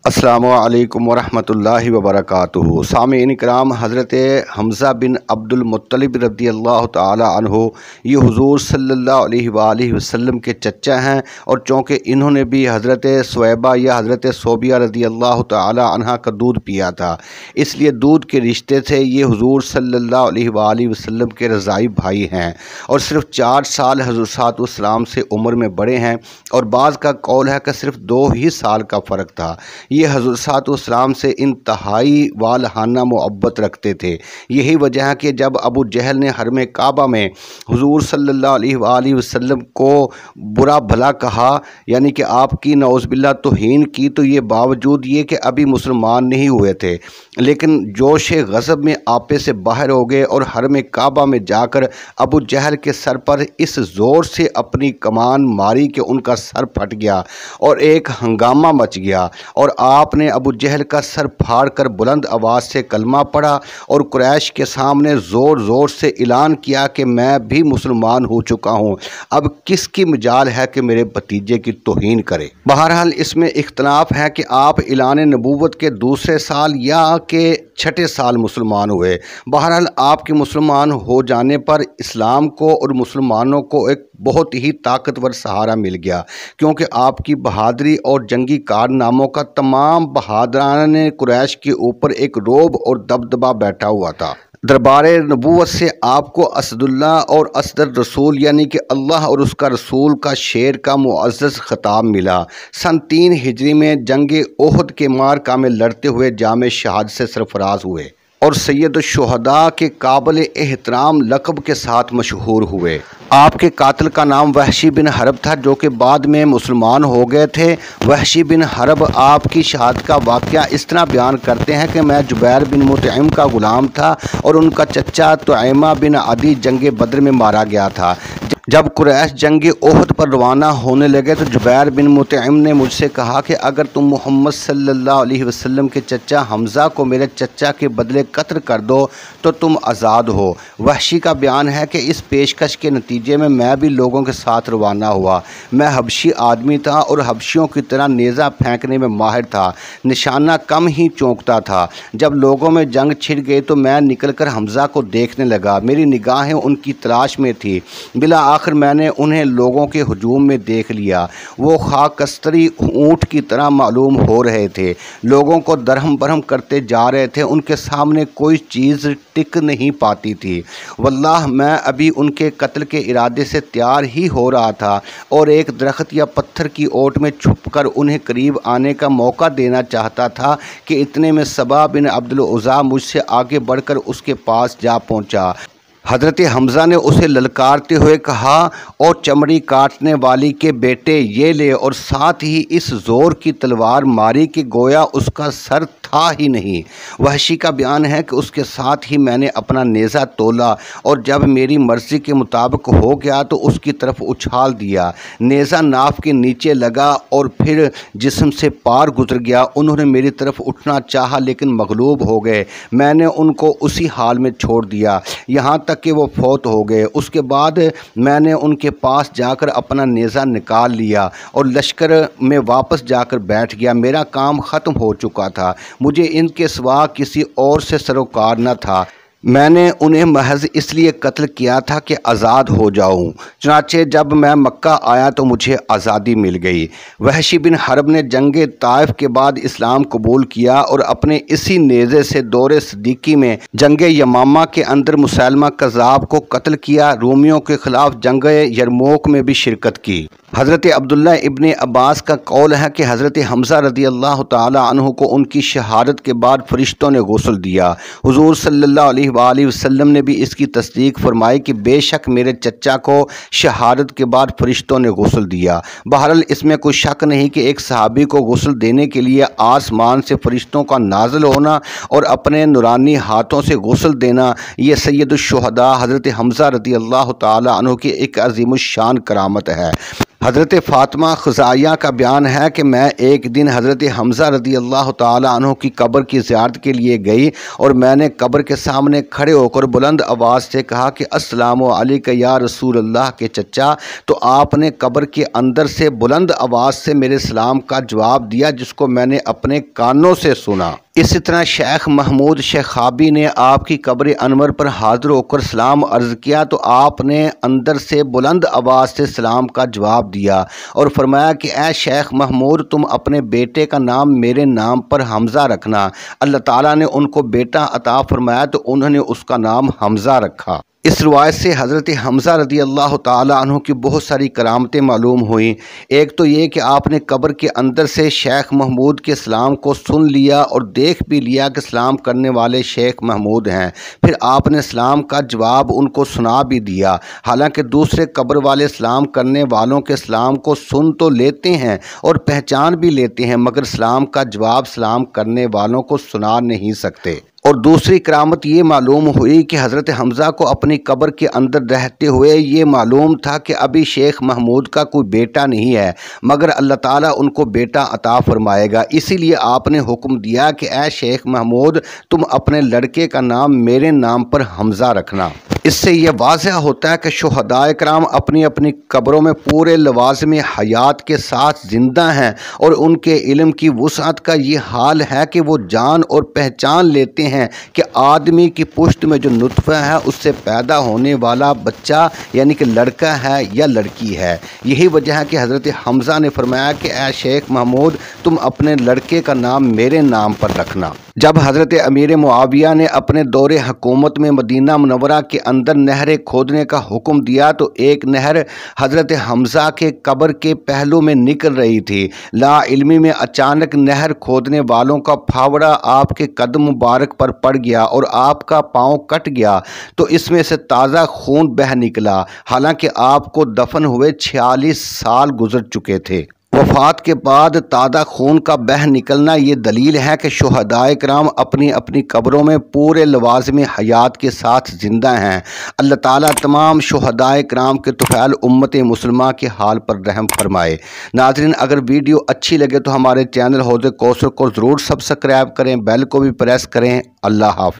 السلام علیکم ورحمۃ اللہ وبرکاتہ۔ سامعین کرام، حضرت حمزہ بن عبد المطلب رضی اللہ تعالی عنہ یہ حضور صلی اللہ علیہ وآلہ وسلم کے چچا ہیں، اور چونکہ انہوں نے بھی حضرت سویبہ یا حضرت صوبیہ رضی اللہ تعالی عنہ کا دودھ پیا تھا، اس لیے دودھ کے رشتے سے یہ حضور صلی اللہ علیہ وآلہ وسلم کے رضاعی بھائی ہیں، اور صرف 4 سال حضور صاحب السلام سے عمر میں بڑے ہیں، اور بعض کا قول ہے کہ صرف 2 ہی سال کا فرق تھا۔ یہ حضور صاحب السلام سے انتہائی والہانہ محبت رکھتے تھے۔ یہی وجہ ہے کہ جب ابو جہل نے حرم کعبہ میں حضور صلی اللہ علیہ وآلہ وسلم کو برا بھلا کہا، یعنی کہ آپ کی نعوذ باللہ توہین کی، تو یہ باوجود یہ کہ ابھی مسلمان نہیں ہوئے تھے، لیکن جوش غضب میں آپے سے باہر ہو گئے اور حرم کعبہ میں جا کر ابو جہل کے سر پر اس زور سے اپنی کمان ماری کہ ان کا سر پھٹ گیا اور ایک ہنگامہ مچ گیا، اور آپ نے ابو جہل کا سر پھاڑ کر بلند آواز سے کلمہ پڑھا اور قریش کے سامنے زور زور سے اعلان کیا کہ میں بھی مسلمان ہو چکا ہوں، اب کس کی مجال ہے کہ میرے بھتیجے کی توہین کرے۔ بہرحال اس میں اختلاف ہے کہ آپ اعلان نبوت کے دوسرے سال یا کہ 6 سال مسلمان ہوئے۔ بہرحال آپ کے مسلمان ہو جانے پر اسلام کو اور مسلمانوں کو ایک بہت ہی طاقتور سہارا مل گیا، کیونکہ آپ کی بہادری اور جنگی کارناموں کا تمام بہادران قریش کے اوپر ایک رعب اور دبدبہ بیٹھا ہوا تھا۔ دربار نبوت سے آپ کو اسد اللہ اور اسد الرسول، یعنی کہ اللہ اور اس کا رسول کا شیر کا معزز خطاب ملا۔ سن 3 ہجری میں جنگ احد کے معرکہ میں لڑتے ہوئے جام شہادت سے سرفراز ہوئے اور سید الشہداء کے قابل احترام لقب کے ساتھ مشہور ہوئے۔ آپ کے قاتل کا نام وحشی بن حرب تھا، جو کہ بعد میں مسلمان ہو گئے تھے۔ وحشی بن حرب آپ کی شہادت کا واقعہ اس طرح بیان کرتے ہیں کہ میں جبیر بن مطعم کا غلام تھا اور ان کا چچا طعیمہ بن عدی جنگ بدر میں مارا گیا تھا۔ جب قریش جنگ احد پر روانہ ہونے لگے تو جبیر بن مطعم نے مجھ سے کہا کہ اگر تم محمد صلی اللہ علیہ وسلم کے چچا حمزہ کو میرے چچا کے بدلے قتل کر دو تو تم آزاد ہو۔ وحشی کا بیان ہے کہ اس پیشکش کے نتیجے میں بھی لوگوں کے ساتھ روانہ ہوا۔ میں حبشی آدمی تھا اور حبشیوں کی طرح نیزہ پھینکنے میں ماہر تھا، نشانہ کم ہی چونکتا تھا۔ جب لوگوں میں جنگ چھڑ گئی تو میں نکل کر حمزہ کو دیکھنے لگا، میری نگاہیں ان کی تلاش میں تھی۔ آخر میں نے انہیں لوگوں کے ہجوم میں دیکھ لیا۔ وہ خاکستری اونٹ کی طرح معلوم ہو رہے تھے، لوگوں کو درہم برہم کرتے جا رہے تھے، ان کے سامنے کوئی چیز ٹک نہیں پاتی تھی۔ واللہ میں ابھی ان کے قتل کے ارادے سے تیار ہی ہو رہا تھا اور ایک درخت یا پتھر کی اوٹ میں چھپ کر انہیں قریب آنے کا موقع دینا چاہتا تھا کہ اتنے میں سبا بن عبد العزیٰ مجھ سے آگے بڑھ کر اس کے پاس جا پہنچا۔ حضرت حمزہ نے اسے للکارتے ہوئے کہا، اور چمڑی کاٹنے والی کے بیٹے یہ لے، اور ساتھ ہی اس زور کی تلوار ماری کہ گویا اس کا سر تھا ہی نہیں۔ وحشی کا بیان ہے کہ اس کے ساتھ ہی میں نے اپنا نیزہ تولا اور جب میری مرضی کے مطابق ہو گیا تو اس کی طرف اچھال دیا، نیزہ ناف کے نیچے لگا اور پھر جسم سے پار گزر گیا۔ انہوں نے میری طرف اٹھنا چاہا لیکن مغلوب ہو گئے، میں نے ان کو اسی حال میں چھوڑ دیا یہاں تک کہ وہ فوت ہو گئے۔ اس کے بعد میں نے ان کے پاس جا کر اپنا نیزہ نکال لیا اور لشکر میں واپس جا کر بیٹھ گیا۔ میرا کام ختم ہو چکا تھا، مجھے ان کے سوا کسی اور سے سروکار نہ تھا، میں نے انہیں محض اس لیے قتل کیا تھا کہ آزاد ہو جاؤں۔ چنانچہ جب میں مکہ آیا تو مجھے آزادی مل گئی۔ وحشی بن حرب نے جنگ طائف کے بعد اسلام قبول کیا اور اپنے اسی نیزے سے دور صدیقی میں جنگ یمامہ کے اندر مسیلمہ کذاب کو قتل کیا۔ رومیوں کے خلاف جنگ یرموک میں بھی شرکت کی۔ حضرت عبداللہ ابن عباس کا قول ہے کہ حضرت حمزہ رضی اللہ تعالی عنہ کو ان کی شہادت کے بعد فرشتوں نے غسل دیا۔ حضور صلی اللہ علیہ وآلہ وسلم نے بھی اس کی تصدیق فرمائی کہ بے شک میرے چچا کو شہادت کے بعد فرشتوں نے غسل دیا۔ بہرحال اس میں کوئی شک نہیں کہ ایک صحابی کو غسل دینے کے لیے آسمان سے فرشتوں کا نازل ہونا اور اپنے نورانی ہاتھوں سے غسل دینا، یہ سید الشہداء حضرت حمزہ رضی اللہ تعالی عنہ کی ایک عظیم الشان کرامت ہے۔ حضرت فاطمہ خزائیہ کا بیان ہے کہ میں ایک دن حضرت حمزہ رضی اللہ تعالیٰ عنہ کی قبر کی زیارت کے لیے گئی اور میں نے قبر کے سامنے کھڑے ہو کر بلند آواز سے کہا کہ السلام علیکم یا رسول اللہ کے چچا، تو آپ نے قبر کے اندر سے بلند آواز سے میرے سلام کا جواب دیا، جس کو میں نے اپنے کانوں سے سنا۔ اسی طرح شیخ محمود شیخابی نے آپ کی قبر انور پر حاضر ہو کر سلام عرض کیا تو آپ نے اندر سے بلند آواز سے سلام کا جواب دیا اور فرمایا کہ اے شیخ محمود، تم اپنے بیٹے کا نام میرے نام پر حمزہ رکھنا۔ اللہ تعالیٰ نے ان کو بیٹا عطا فرمایا تو انہوں نے اس کا نام حمزہ رکھا۔ اس روایت سے حضرت حمزہ رضی اللہ تعالیٰ عنہ کی بہت ساری کرامتیں معلوم ہوئیں۔ ایک تو یہ کہ آپ نے قبر کے اندر سے شیخ محمود کے سلام کو سن لیا اور دیکھ بھی لیا کہ سلام کرنے والے شیخ محمود ہیں، پھر آپ نے سلام کا جواب ان کو سنا بھی دیا۔ حالانکہ دوسرے قبر والے سلام کرنے والوں کے سلام کو سن تو لیتے ہیں اور پہچان بھی لیتے ہیں، مگر سلام کا جواب سلام کرنے والوں کو سنا نہیں سکتے۔ اور دوسری کرامت یہ معلوم ہوئی کہ حضرت حمزہ کو اپنی قبر کے اندر رہتے ہوئے یہ معلوم تھا کہ ابھی شیخ محمود کا کوئی بیٹا نہیں ہے، مگر اللہ تعالیٰ ان کو بیٹا عطا فرمائے گا۔ اسی لیے آپ نے حکم دیا کہ اے شیخ محمود، تم اپنے لڑکے کا نام میرے نام پر حمزہ رکھنا۔ اس سے یہ واضح ہوتا ہے کہ شہداء کرام اپنی اپنی قبروں میں پورے لوازم حیات کے ساتھ زندہ ہیں، اور ان کے علم کی وسعت کا یہ حال ہے کہ وہ جان اور پہچان لیتے ہیں کہ آدمی کی پشت میں جو نطفہ ہے اس سے پیدا ہونے والا بچہ یعنی کہ لڑکا ہے یا لڑکی ہے۔ یہی وجہ ہے کہ حضرت حمزہ نے فرمایا کہ اے شیخ محمود، تم اپنے لڑکے کا نام میرے نام پر رکھنا۔ جب حضرت امیر معاویہ نے اپنے دور حکومت میں مدینہ منورہ کے اندر نہریں کھودنے کا حکم دیا تو ایک نہر حضرت حمزہ کے قبر کے پہلو میں نکل رہی تھی۔ لا علمی میں اچانک نہر کھودنے والوں کا پھاوڑا آپ کے قدم مبارک پر پڑ گیا اور آپ کا پاؤں کٹ گیا تو اس میں سے تازہ خون بہہ نکلا، حالانکہ آپ کو دفن ہوئے 46 سال گزر چکے تھے۔ وفات کے بعد تازہ خون کا بہہ نکلنا یہ دلیل ہے کہ شہداء کرام اپنی اپنی قبروں میں پورے لوازم حیات کے ساتھ زندہ ہیں۔ اللہ تعالیٰ تمام شہداء کرام کے طفیل امت مسلمہ کے حال پر رحم فرمائے۔ ناظرین، اگر ویڈیو اچھی لگے تو ہمارے چینل حوض کوثر کو ضرور سبسکرائب کریں، بیل کو بھی پریس کریں۔ اللہ حافظ۔